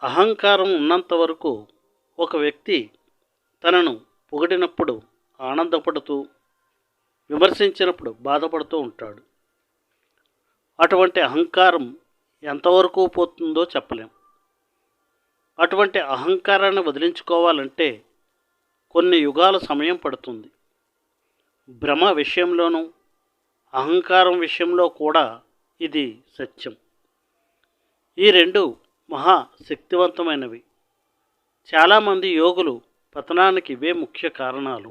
అహంకారం ఉన్నంత వరకు ఒక వ్యక్తి తనను పొగిడినప్పుడు ఆనందపడుతూ, విమర్శించినప్పుడు బాధపడుతూ ఉంటాడు. అటువంటి అహంకారం ఎంతవరకు పోతుందో చెప్పలేం. అటువంటి అహంకారాన్ని వదిలించుకోవాలంటే కొన్ని యుగాల సమయం పడుతుంది. భ్రమ విషయంలోనూ, అహంకారం విషయంలో కూడా ఇది సత్యం. ఈ రెండు మహా శక్తివంతమైనవి. చాలామంది యోగులు పతనానికి ఇవే ముఖ్య కారణాలు.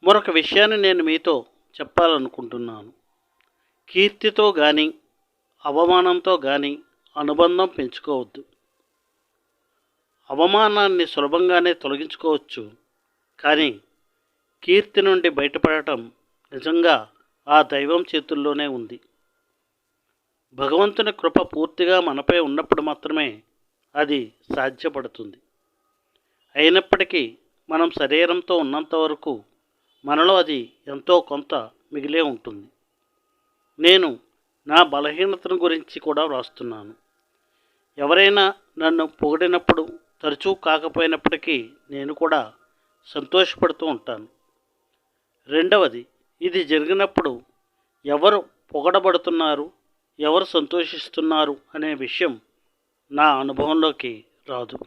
మరొక విషయాన్ని నేను మీతో చెప్పాలనుకుంటున్నాను. కీర్తితో కానీ అవమానంతో కానీ అనుబంధం పెంచుకోవద్దు. అవమానాన్ని సులభంగానే తొలగించుకోవచ్చు, కానీ కీర్తి నుండి బయటపడటం నిజంగా ఆ దైవం చేతుల్లోనే ఉంది. భగవంతుని కృప పూర్తిగా మనపై ఉన్నప్పుడు మాత్రమే అది సాధ్యపడుతుంది. అయినప్పటికీ మనం శరీరంతో ఉన్నంత వరకు మనలో అది ఎంతో కొంత మిగిలే ఉంటుంది. నేను నా బలహీనతను గురించి కూడా వ్రాస్తున్నాను. ఎవరైనా నన్ను పొగిడినప్పుడు, తరచూ కాకపోయినప్పటికీ నేను కూడా సంతోషపడుతూ ఉంటాను. రెండవది, ఇది జరిగినప్పుడు ఎవరు పొగడబడుతున్నారు, ఎవరు సంతోషిస్తున్నారు అనే విషయం నా అనుభవంలోకి రాదు.